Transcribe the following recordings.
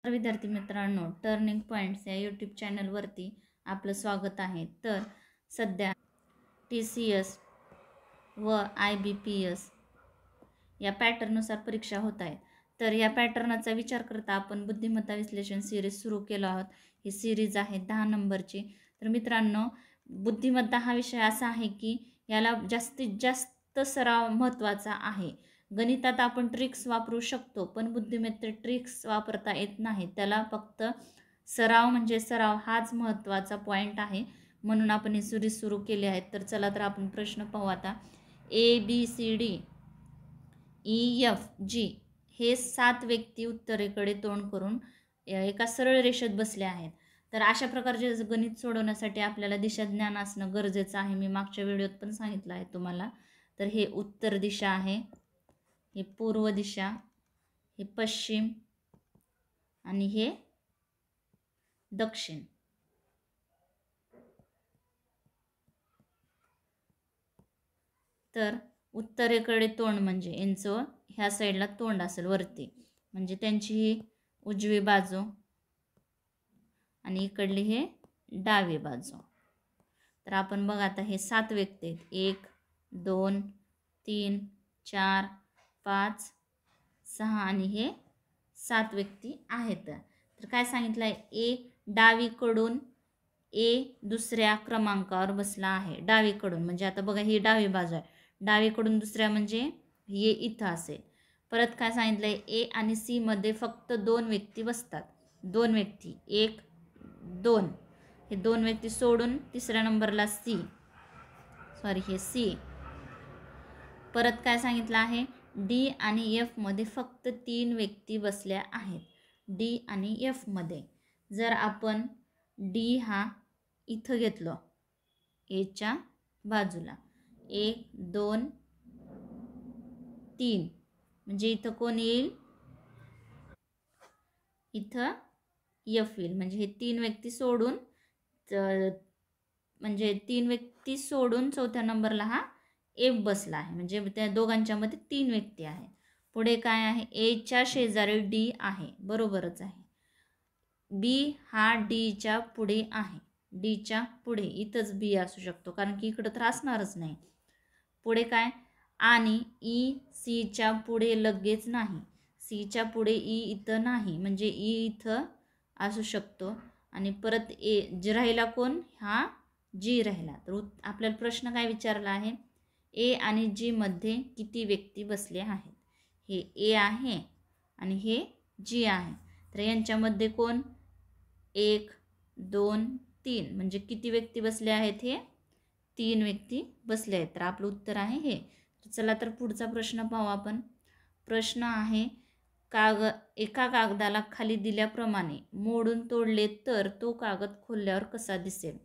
तर विद्यार्थी मित्रांनो, टर्निंग पॉईंट्स या यूट्यूब चॅनलवरती आपलं स्वागत आहे. तर सध्या TCS व IBPS या पॅटर्ननुसार परीक्षा होत आहेत. तर या पॅटर्नचा विचार करता आपण बुद्धिमत्ता विश्लेषण सिरीज सुरू केलो आहोत. ही सिरीज आहे 10 नंबरची. तर मित्रांनो, बुद्धिमत्ता हा विषय असा आहे की याला जास्तीत जास्त सराव महत्त्वाचा आहे. गणितात आपण ट्रिक्स वापरू शकतो, पण बुद्धिमत्ता ट्रिक्स वापरता येत नाही. त्याला फक्त सराव म्हणजे सराव हाच महत्त्वाचा पॉईंट आहे. म्हणून आपण ही सिरीज सुरू केली आहे. तर चला तर आपण प्रश्न पाहू आता. ABCD EFG हे 7 व्यक्ती उत्तरेकडे तोंड करून एका सरळ रेषेत बसले आहेत. तर अशा प्रकारचे गणित सोडवण्यासाठी आपल्याला दिशा ज्ञान असणं गरजेचं आहे. मी मागच्या व्हिडिओत पण सांगितलं आहे तुम्हाला. तर हे उत्तर दिशा आहे, हे पूर्व दिशा, हे पश्चिम आणि हे दक्षिण. तर उत्तरेकडे तोंड म्हणजे यांचं ह्या साईडला तोंड असेल वरती, म्हणजे त्यांची ही उजवी बाजू आणि इकडली हे डावी बाजू. तर आपण बघा आता हे 7 व्यक्ती आहेत. 1 2 3 4 5 6 आणि हे 7 व्यक्ती आहेत. तर काय सांगितलं आहे, ए डावीकडून दुसऱ्या क्रमांकावर बसला आहे. डावीकडून म्हणजे आता बघा ही डावी बाजू आहे. डावीकडून दुसऱ्या म्हणजे हे इथं असेल. परत काय सांगितलं आहे, ए आणि सी मध्ये फक्त 2 व्यक्ती बसतात. 2 व्यक्ती 1 2, हे 2 व्यक्ती सोडून तिसऱ्या नंबरला हे सी. परत काय सांगितलं आहे, डी आणि एफ मध्ये फक्त 3 व्यक्ती बसल्या आहेत. डी आणि एफ मध्ये जर आपण डी हा इथं घेतलो एच्या बाजूला, 1 2 3, म्हणजे इथं कोण येईल, इथं एफ येईल. म्हणजे हे 3 व्यक्ती सोडून म्हणजे 3 व्यक्ती सोडून चौथ्या नंबरला हा एफ बसला आहे. म्हणजे त्या दोघांच्या मध्ये 3 व्यक्ती आहे. पुढे काय आहे, एच्या शेजारी डी आहे, बरोबरच आहे. बी हा डीच्या पुढे आहे. डीच्या पुढे इथंच बी असू शकतो, कारण की इकडं तर असणारच नाही. पुढे काय, आणि ई सीच्या पुढे लगेच नाही. सीच्या पुढे ई इथं नाही, म्हणजे ई इथं असू शकतो. आणि परत जे राहिला कोण, हा जी राहिला. तर आपल्याला प्रश्न काय विचारला आहे, ए आणि जी मध्ये किती व्यक्ती बसले आहेत. हे ए आहे आणि हे जी आहे. तर यांच्यामध्ये कोण, 1 2 3, म्हणजे किती व्यक्ती बसले आहेत, हे 3 व्यक्ती बसले आहेत. तर आपलं उत्तर आहे हे. चला तर पुढचा प्रश्न पाहू आपण. प्रश्न आहे, एका कागदाला खाली दिल्याप्रमाणे मोडून तोडले तर तो कागद खोलल्यावर कसा दिसेल.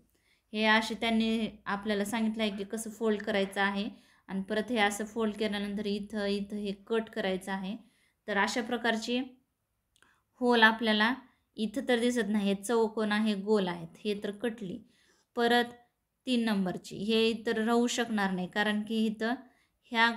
हे असे त्यांनी आपल्याला सांगितलं आहे की कसं फोल्ड करायचं आहे. आणि परत हे असं फोल्ड केल्यानंतर इथं इथं हे कट करायचं आहे. तर अशा प्रकारची होल आपल्याला इथं तर दिसत नाही. हे चौकोन आहे, गोल आहेत, हे तर कटली. परत 3 नंबरची हे तर राहू शकणार नाही, कारण की इथं ह्या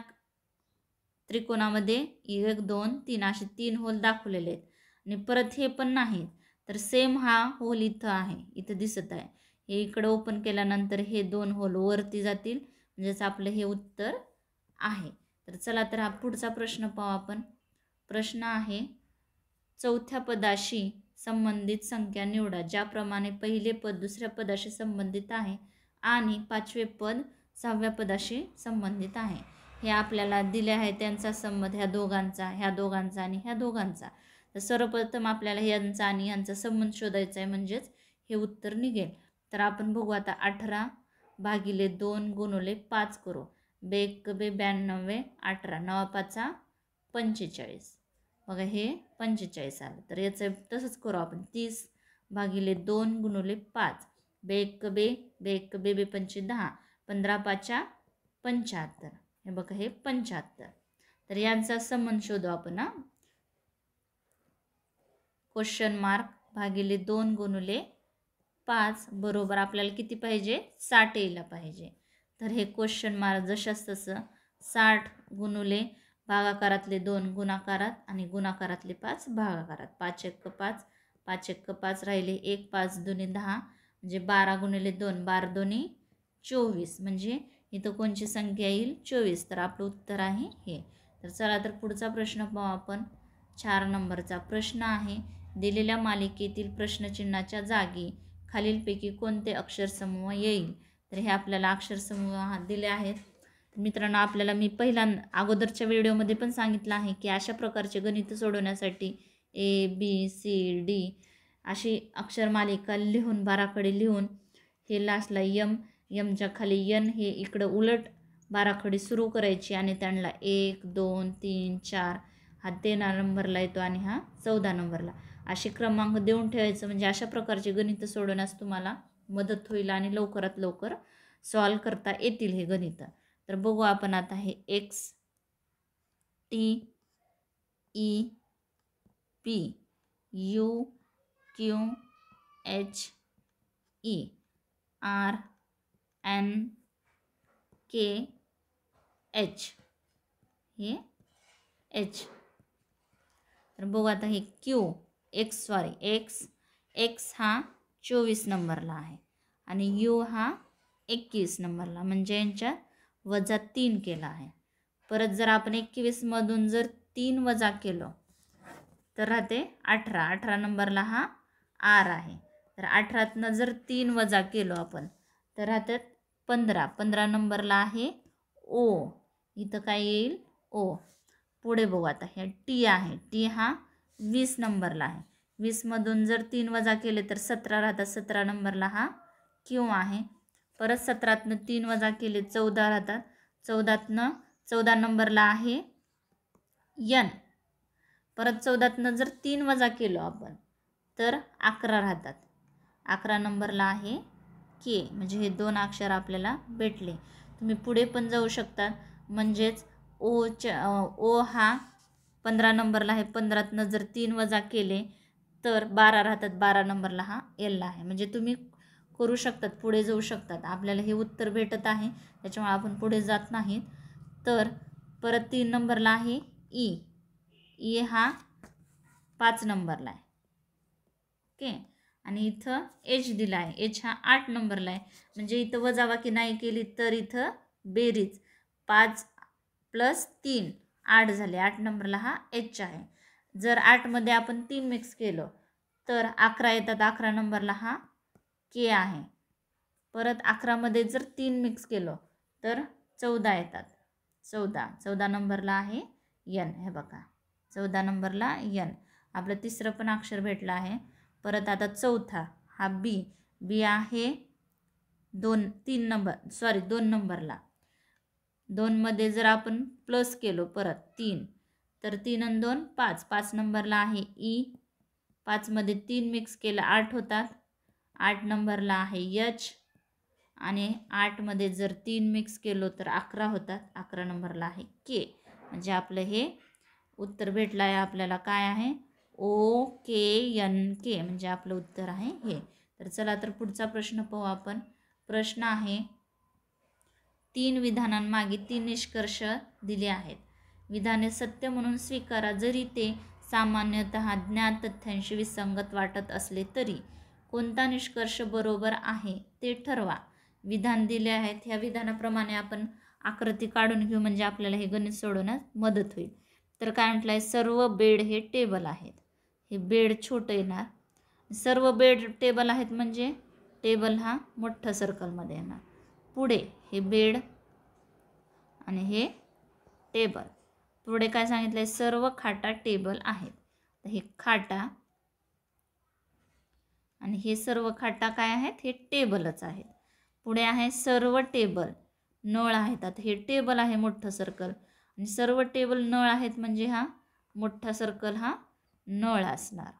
त्रिकोणामध्ये 1 2 3 असे 3 होल दाखवलेले आहेत. आणि परत हे पण नाही. तर सेम हा होल इथं आहे, इथं दिसत आहे. हे इकडं ओपन केल्यानंतर हे 2 होल वरती जातील, म्हणजेच आपलं हे उत्तर आहे. तर चला तर हा पुढचा प्रश्न पाहू आपण. प्रश्न आहे, चौथ्या पदाशी संबंधित संख्या निवडा, ज्याप्रमाणे पहिले पद दुसऱ्या पदाशी संबंधित आहे आणि 5वे पद 6व्या पदाशी संबंधित आहे. हे आपल्याला दिले आहे त्यांचा संबंध ह्या दोघांचा आणि ह्या दोघांचा. तर सर्वप्रथम आपल्याला यांचा आणि यांचा संबंध शोधायचा आहे, म्हणजेच हे उत्तर निघेल. तर आपण बघू आता. 18 भागिले 2 गुणुले 5 करू. 1 बे 92 18 9 5 45. बघा हे 45 आलं. तर याचं तसंच करू आपण. 30 भागिले 2 गुणुले 5. 1 बे 25 10 15 5 75. हे बघा हे 75. तर यांचा संबंध शोधू आपण. क्वेश्चन मार्क भागिले 2 गुणुले 5 बरोबर आपल्याला किती पाहिजे, 60 यायला पाहिजे. तर हे क्वेश्चन मार्क जशाच तसं 60 गुणुले भागाकारातले 2 गुणाकारात आणि गुणाकारातले 5 भागाकारात. 5 एक्क 5, 5 एक्क 5 राहिले 1, 5 दुणे 10 म्हणजे 12 गुणिले 2, 12 दोन्ही 24 म्हणजे इथं कोणची संख्या येईल 24. तर आपलं उत्तर आहे हे. तर चला तर पुढचा प्रश्न पाहू आपण. 4 नंबरचा प्रश्न आहे, दिलेल्या मालिकेतील प्रश्नचिन्हाच्या जागी खालीलपैकी कोणते अक्षरसमूह येईल. तर हे आपल्याला अक्षरसमूह दिले आहेत. मित्रांनो, आपल्याला मी अगोदरच्या व्हिडिओमध्ये पण सांगितलं आहे की अशा प्रकारचे गणित सोडवण्यासाठी ABCD अशी अक्षरमालिका लिहून बाराखडी लिहून हे लास्टला यमच्या खाली N हे इकडं उलट बाराखडी सुरू करायची आणि त्यांना 1 2 3 4 हा 13 नंबरला येतो आणि हा 14 नंबरला असे क्रमांक देऊन ठेवायचं. म्हणजे अशा प्रकारचे गणित सोडवण्यास तुम्हाला मदत होईल आणि लवकरात लवकर सॉल्व करता येतील हे गणित. तर बघू आपण आता हे X T E P U Q H E R N K H हे H. तर बघू आता हे X हा 24 नंबरला आहे आणि U हा 21 नंबरला म्हणजे यांच्या वजा 3 केला आहे. परत जर आपण 21मधून जर 3 वजा केलं तर राहते 18 नंबरला हा R आहे. तर 18तनं जर 3 वजा केलो आपण तर राहतात 15 नंबरला आहे O. इथं काय येईल O. पुढे बघू आता हे T आहे. T हा 20 नंबरला आहे. 20मधून जर 3 वजा केले तर 17 राहतात. 17 नंबरला हा Q आहे. परत 17तनं 3 वजा केले 14 राहतात. 14 नंबरला आहे N. परत 14तनं जर 3 वजा केलो आपण तर 11 राहतात. 11 नंबरला आहे K. म्हणजे हे 2 अक्षर आपल्याला भेटले. तुम्ही पुढे पण जाऊ शकतात. म्हणजेच O हा 15 नंबरला आहे. 15तनं जर 3 वजा केले तर 12 राहतात. 12 नंबरला हा L आहे. म्हणजे तुम्ही करू शकतात, पुढे जाऊ शकतात. आपल्याला हे उत्तर भेटत आहे त्याच्यामुळे आपण पुढे जात नाहीत. तर परत 3 नंबरला आहे E हा 5 नंबरला आहे. ओके. आणि इथं H दिला आहे. H हा 8 नंबरला आहे. म्हणजे इथं वजाबाकी नाही केली तर इथं बेरीज 5 + 3 8 झाले. 8 नंबरला हा H आहे. जर 8मध्ये आपण 3 मिक्स केलं तर 11 येतात. 11 नंबरला हा K आहे. परत 11मध्ये जर 3 मिक्स केलं तर 14 येतात. 14 नंबरला आहे N. हे बघा 14 नंबरला N. आपलं तिसरं पण अक्षर भेटलं आहे. परत आता चौथा हा B आहे 2 नंबरला. 2मध्ये जर आपण प्लस केलो परत 3 तर 3 आणि 2 5 नंबरला आहे E. 5मध्ये 3 मिक्स केलं 8 होतात. 8 नंबरला आहे H. आणि 8मध्ये जर 3 मिक्स केलो तर 11 होतात. 11 नंबरला आहे K. म्हणजे आपलं हे उत्तर भेटलं आहे आपल्याला. काय आहे OKNK. म्हणजे आपलं उत्तर आहे हे. तर चला तर पुढचा प्रश्न पाहू आपण. प्रश्न आहे 3 विधानांमागे 3 निष्कर्ष दिले आहेत. विधाने सत्य म्हणून स्वीकारा जरी ते सामान्यतः ज्ञात तथ्यांशी विसंगत वाटत असले तरी. कोणता निष्कर्ष बरोबर आहे ते ठरवा. विधान दिले आहेत. ह्या विधानाप्रमाणे आपण आकृती काढून घेऊ म्हणजे आपल्याला हे गणित सोडवण्यास मदत होईल. तर काय म्हटलं आहे, सर्व बेड हे टेबल आहेत. हे बेड छोटं येणार. सर्व बेड टेबल आहेत म्हणजे टेबल हा मोठ्या सर्कलमध्ये येणार. पुढे हे बेड आणि हे टेबल. पुढे काय सांगितलं आहे, सर्व खाटा टेबल आहेत. तर हे खाटा आणि हे सर्व खाटा काय आहेत, हे टेबलच आहेत. पुढे आहे सर्व टेबल नळ आहेत. आता हे टेबल आहे मोठं सर्कल आणि सर्व टेबल नळ आहेत म्हणजे हा मोठा सर्कल हा नळ असणार.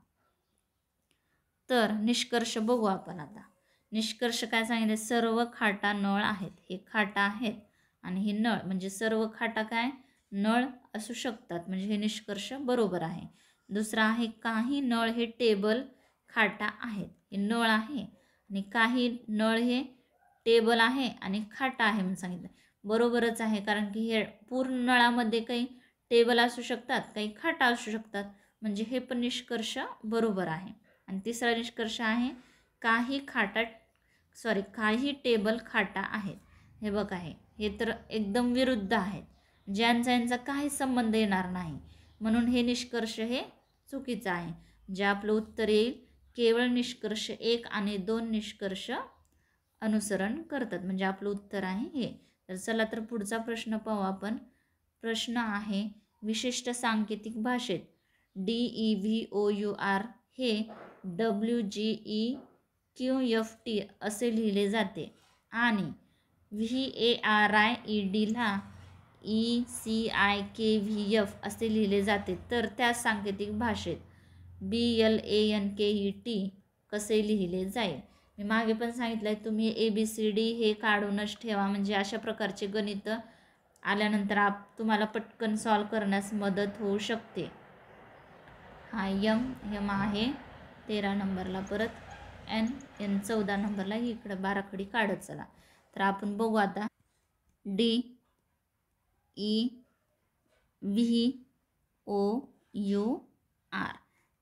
तर निष्कर्ष बघू आपण आता. निष्कर्ष काय सांगितले, सर्व खाटा नळ आहेत. हे खाटा आहेत आणि हे नळ म्हणजे सर्व खाटा काय नळ असू शकतात. म्हणजे हे निष्कर्ष बरोबर आहे. दुसरा आहे काही नळ हे टेबल खाटा आहेत. हे नळ आहे आणि काही नळ हे टेबल आहे आणि खाटा आहे म्हणून सांगितलं. बरोबरच आहे कारण की हे पूर्ण नळामध्ये काही टेबल असू शकतात, काही खाटा असू शकतात, म्हणजे हे पण निष्कर्ष बरोबर आहे. आणि तिसरा निष्कर्ष आहे काही टेबल खाटा आहेत. हे बघ आहे, हे तर एकदम विरुद्ध आहेत, ज्यांचा यांचा काही संबंध येणार नाही, म्हणून हे निष्कर्ष हे चुकीचं आहे. जे आपलं उत्तर येईल केवळ निष्कर्ष 1 आणि 2 निष्कर्ष अनुसरण करतात, म्हणजे आपलं उत्तर आहे हे. तर चला तर पुढचा प्रश्न पाहू आपण. प्रश्न आहे, विशिष्ट सांकेतिक भाषेत DEVOUR हे WGEQFT असे लिहिले जाते आणि VARIED ला ECIKVF असे लिहिले जाते, तर त्या सांकेतिक भाषेत BLANKET कसे लिहिले जाईल. मी मागे पण सांगितलं आहे, तुम्ही ABCD हे काढूनच ठेवा, म्हणजे अशा प्रकारचे गणित आल्यानंतर तुम्हाला पटकन सॉल्व करण्यास मदत होऊ शकते. हा यम आहे 13 नंबरला, परत N 14 नंबरला, इकडे बाराखडी काढत चला. तर आपण बघू आता DEVOUR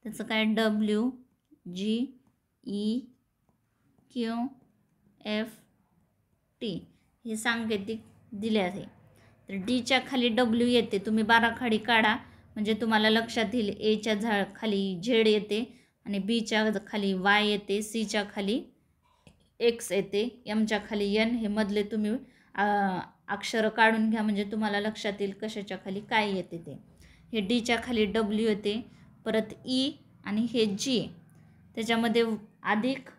त्याचं काय WGEQFT हे सांकेतिक दिले आहे. तर डीच्या खाली W येते, तुम्ही बाराखडी काढा म्हणजे तुम्हाला लक्षात येईल. एच्या खाली झेड येते आणि बीच्या खाली Y येते, सीच्या खाली X येते, एमच्या खाली N. हे मधले तुम्ही अक्षर काढून घ्या म्हणजे तुम्हाला लक्षात येईल कशाच्या खाली काय येते ते. हे डीच्या खाली W येते, परत E आणि हे G, त्याच्यामध्ये अधिक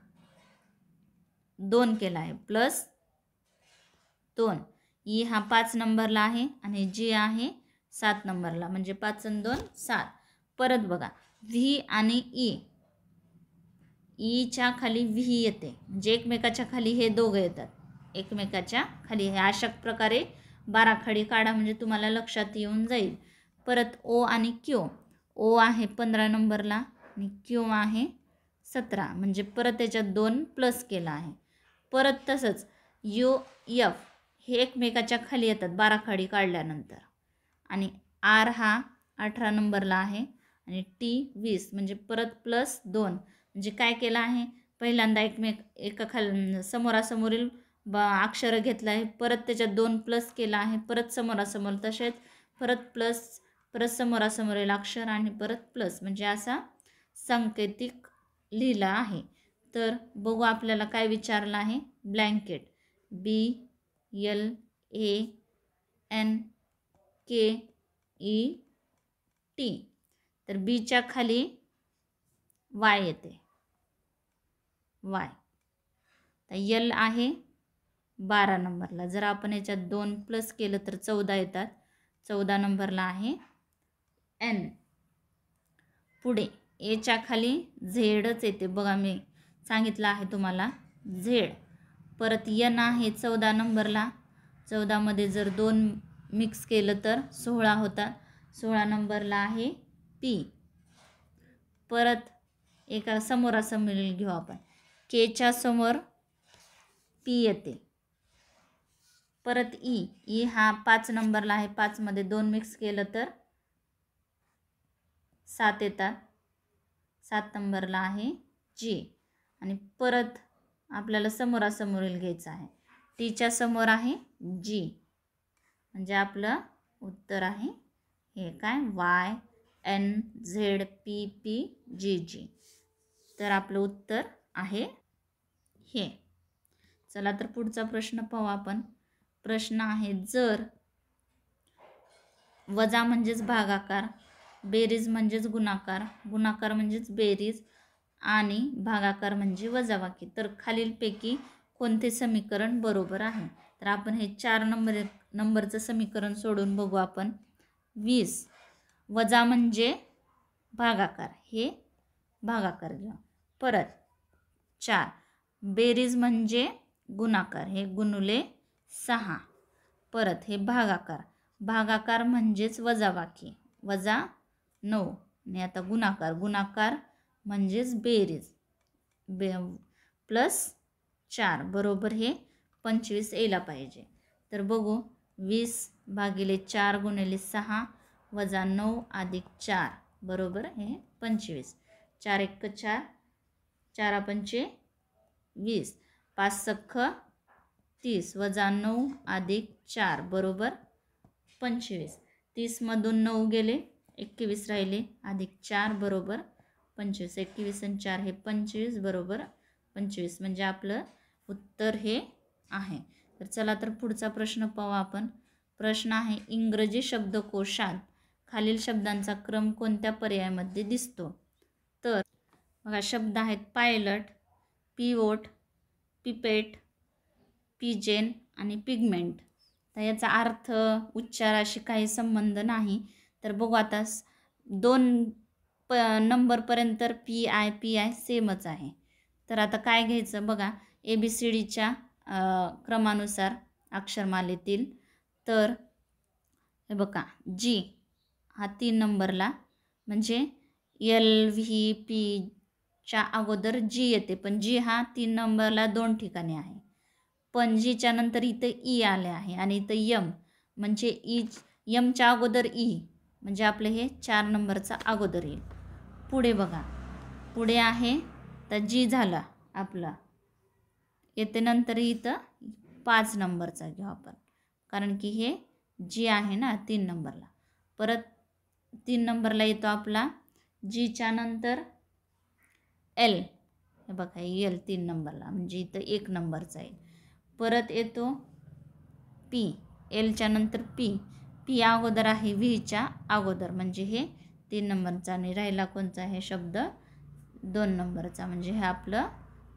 2 केला आहे, प्लस 2. E हा 5 नंबरला आहे आणि G आहे 7 नंबरला, म्हणजे 5 आणि 2 7. परत बघा V आणि ईच्या खाली V येते, म्हणजे एकमेकाच्या खाली हे दोघं येतात, एकमेकाच्या खाली. हे अशा प्रकारे बाराखडी काढा म्हणजे तुम्हाला लक्षात येऊन जाईल. परत O आणि Q, O आहे 15 नंबरला आणि Q आहे 17, म्हणजे परत त्याच्यात 2 प्लस केला आहे. परत तसंच UF हे एकमेकाच्या खाली येतात बाराखडी काढल्यानंतर. आणि R हा 18 नंबरला आहे आणि T 20, म्हणजे परत प्लस 2, म्हणजे काय केलं आहे, पहिल्यांदा एका समोरासमोरील अक्षर घेतलं आहे, परत त्याच्यात 2 प्लस केला आहे, परत समोरासमोर तसेच परत प्लस, परत समोरासमोरील अक्षर आणि परत प्लस, म्हणजे असा सांकेतिक लिहिला आहे. तर बघू आपल्याला काय विचारलं आहे. ब्लँकेट BLANKET, तर बीच्या खाली Y येते, Y. तर L आहे 12 नंबरला, जर आपण याच्यात 2 प्लस केलं तर 14 येतात, 14 नंबरला आहे N. पुढे एच्या खाली झेडच येते, बघा मी सांगितलं आहे तुम्हाला झेड. परत N आहे 14 नंबरला, 14 मध्ये जर 2 मिक्स केलं तर 16 होतात, 16 नंबरला आहे P. परत एका समोरासमोर घेऊ आपण, केच्या समोर P येते. परत E हा 5 नंबरला आहे, 5 मध्ये 2 मिक्स केलं तर 7 येतात, 7 नंबरला आहे G. आणि परत आपल्याला समोरासमोरील घ्यायचं आहे, टीच्या समोर आहे G, म्हणजे आपलं उत्तर आहे हे काय YNZPPGG. तर आपलं उत्तर आहे हे. चला तर पुढचा प्रश्न पाहू आपण. प्रश्न आहे, जर वजा म्हणजेच भागाकार, बेरीज म्हणजेच गुणाकार, गुणाकार म्हणजेच बेरीज आणि भागाकार म्हणजे वजाबाकी, तर खालीलपैकी कोणते समीकरण बरोबर आहे. तर आपण हे 4 नंबरचं समीकरण सोडून बघू आपण. 20 वजा म्हणजे भागाकार, हे भागाकार घेऊ. परत 4 बेरीज म्हणजे गुणाकार, हे गुणुले 6. परत हे भागाकार, भागाकार म्हणजेच वजाबाकी, वजा 9. आणि आता गुणाकार, गुणाकार म्हणजेच बेरीज, प्लस 4, बरोबर हे 25 यायला पाहिजे. तर बघू 20 भागिले 4 गुणिले 6 वजा 9 अधिक 4 बरोबर हे 25. 4 1 4, 4 पंचे 20, 5 सख्ख 30 वजा 9 अधिक 4 बरोबर 25. 30 मधून 9 गेले 21 राहिले अधिक 4 बरोबर 25. 21 आणि 4 हे 25 बरोबर 25 म्हणजे आपलं उत्तर हे आहे. तर चला तर पुढचा प्रश्न पाहू आपण. प्रश्न आहे इंग्रजी शब्दकोशात खालील शब्दांचा क्रम कोणत्या पर्यायामध्ये दिसतो? तर बघा शब्द आहेत पायलट, पिवोट, पिपेट, पिजेन आणि पिगमेंट. तर याचा अर्थ उच्चाराशी काही संबंध नाही. तर बघू आता 2 नंबरपर्यंत पी आय सेमच आहे. तर आता काय घ्यायचं बघा ABCDच्या क्रमानुसार अक्षरमालेतील. तर हे बघा जी हा 3 नंबरला म्हणजे LVPच्या अगोदर जी येते, पण जी हा 3 नंबरला 2 ठिकाणी आहे. पण जीच्या नंतर इथं ई आले आहे आणि इथं यम म्हणजे यमच्या अगोदर ई म्हणजे आपलं हे 4 नंबरचा अगोदर येईल. पुढे बघा पुढे आहे तर जी झाला आपला येते नंतर इथं 5 नंबरचा घेऊ आपण कारण की हे जी आहे ना 3 नंबरला. परत 3 नंबरला येतो आपला जीच्या नंतर एल. हे बघा एल 3 नंबरला म्हणजे इथं 1 नंबरचा येईल. परत येतो पी, एलच्या नंतर पी, पी अगोदर आहे व्हीच्या अगोदर म्हणजे हे 3 नंबरचा आणि राहिला कोणचा हे शब्द 2 नंबरचा म्हणजे हे आपलं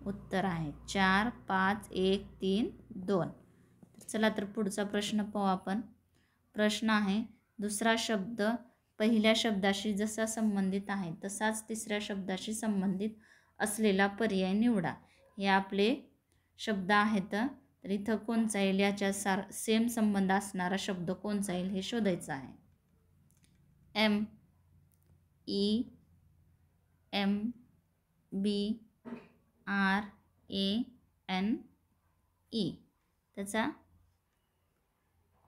उत्तर आहे. 4 5 1 3 2. चला तर पुढचा प्रश्न पाहू आपण. प्रश्न आहे दुसरा शब्द पहिल्या शब्दाशी जसा संबंधित आहे तसाच तिसऱ्या शब्दाशी संबंधित असलेला पर्याय निवडा. हे आपले शब्द आहेत. तर इथं कोणचा येईल याच्या सेम संबंध असणारा शब्द कोणचा येईल हे शोधायचं आहे. MEMBRANE त्याचा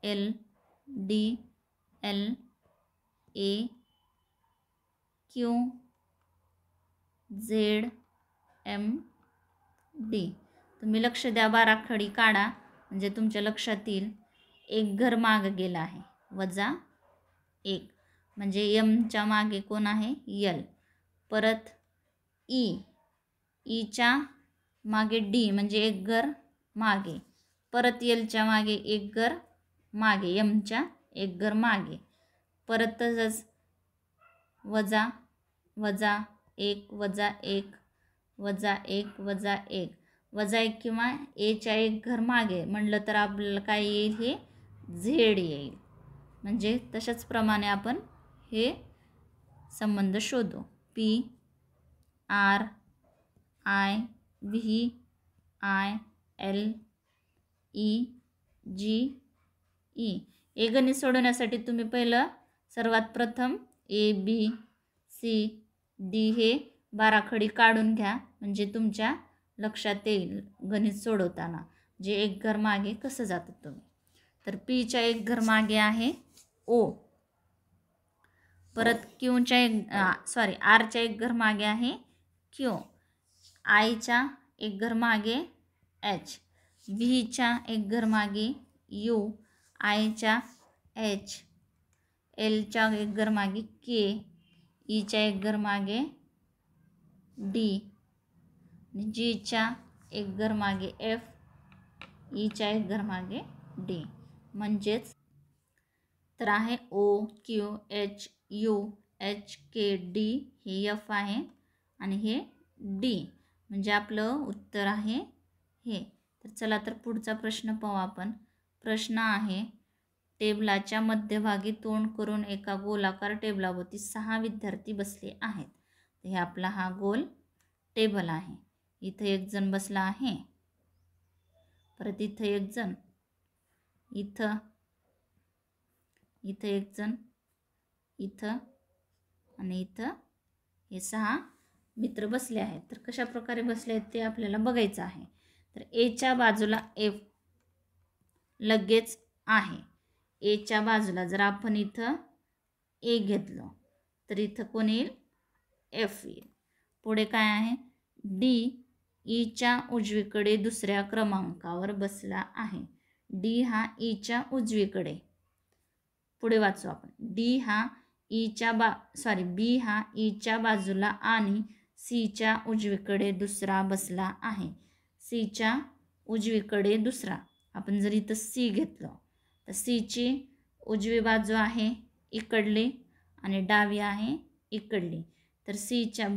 LDLAQZMD. तुम्ही लक्ष द्या, बाराखडी काढा म्हणजे तुमच्या लक्षात येईल. एक घर मागे गेला आहे वजा 1 म्हणजे यमच्या मागे कोण आहे यल. परत ईच्या मागे डी म्हणजे एक घर मागे. परत यलच्या मागे एक घर मागे, यमच्या एक घर मागे. परत तसंच वजा वजा 1 वजा 1 वजा 1 वजा 1 वजा 1 किंवा एच्या एक घर मागे म्हणलं तर आपल्याला काय येईल हे झेड येईल. म्हणजे तशाच प्रमाणे आपण हे संबंध शोधू. PRIVILEGE. हे गणित सोडवण्यासाठी तुम्ही पहिलं सर्वात प्रथम ABCD हे बाराखडी काढून घ्या म्हणजे तुमच्या लक्षात येईल गणित सोडवताना जे एक घर मागे कसं जातात तुम्ही. तर पीच्या एक घर मागे आहे ओ. परत आरच्या एक घर मागे आहे क्यू. आयच्या एक घर मागे एच. व्हीच्या एक घर मागे यू. आयच्या एच. एलच्या एक घर मागे के. ईच्या एक घर मागे डी. जीच्या एक घर मागे एफ. ईच्या एक घर मागे डी. म्हणजेच तर आहे O Q H U H K D. हे एफ आहे आणि हे डी म्हणजे आपलं उत्तर आहे हे. तर चला तर पुढचा प्रश्न पाहू आपण. प्रश्न आहे टेबलाच्या मध्यभागी तोंड करून एका गोलाकार टेबलाभोवती 6 विद्यार्थी बसले आहेत. हे आपला हा गोल टेबल आहे. इथं एक जण बसला आहे. परत इथं एक जण, इथं एक जण, इथं आणि इथं हे 6 मित्र बसले आहेत. तर कशा प्रकारे बसले आहेत ते आपल्याला बघायचं आहे. तर एच्या बाजूला एफ लगेच आहे. एच्या बाजूला जर आपण इथं ए घेतलं तर इथं कोण येईल एफ येईल. पुढे काय आहे डी ईच्या उजवीकडे दुसऱ्या क्रमांकावर बसला आहे. डी हा ईच्या उजवीकडे. पुढे वाचू आपण. डी हा बी हा ईच्या बाजूला आणि सीच्या उजवीकडे दुसरा बसला आहे. सीच्या उजवीकडे दुसरा. आपण जर इथं सी घेतलं तर सीची उजवी बाजू आहे इकडली आणि डावी आहे इकडली. तर सीच्या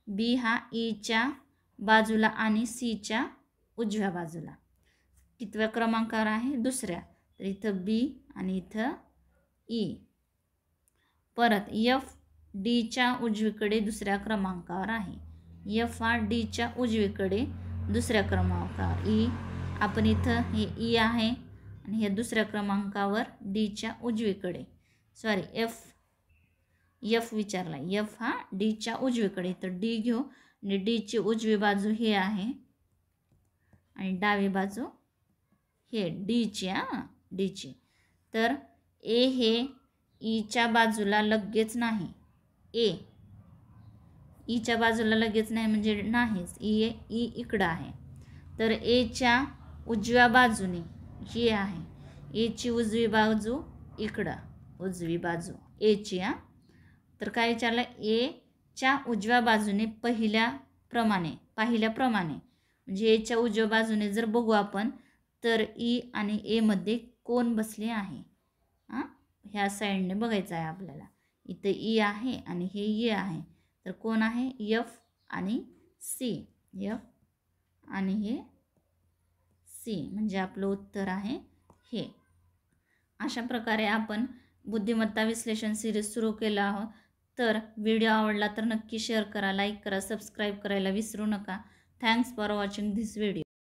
बी हा ईच्या बाजूला आणि सीच्या उजव्या बाजूला. कितव्या क्रमांकावर आहे दुसऱ्या. तर इथं बी आणि इथं ई. परत एफ डीच्या उजवीकडे दुसऱ्या क्रमांकावर आहे. एफ हा डीच्या उजवीकडे दुसऱ्या क्रमांकावर. ई आपण इथं हे ई आहे आणि हे दुसऱ्या क्रमांकावर डीच्या उजवीकडे. एफ विचारला. एफ हा डीच्या उजवीकडे. तर डी घेऊ आणि डीची उजवी बाजू हे आहे आणि डावी बाजू हे डीची. तर ए हे ईच्या बाजूला लगेच नाही. ईच्या बाजूला लगेच नाही म्हणजे नाहीच. ई इकडं आहे. तर एच्या उजव्या बाजूने ही आहे. एची उजवी बाजू इकडं. उजवी बाजू एची. तर काय विचारलं एच्या उजव्या बाजूने पाहिल्याप्रमाणे म्हणजे एच्या उजव्या बाजूने जर बघू आपण तर ई आणि ए मध्ये कोण बसले आहे. ह्या साईडने बघायचं आहे आपल्याला. इथं ई आहे आणि हे ए आहे. तर कोण आहे एफ आणि सी. एफ आणि हे सी म्हणजे आपलं उत्तर आहे हे. अशा प्रकारे आपण बुद्धिमत्ता विश्लेषण सिरीज सुरू केला आहोत. तर व्हिडिओ आवडला तर नक्की शेअर करा, लाईक करा, सबस्क्राईब करायला विसरू नका. Thanks for watching this video.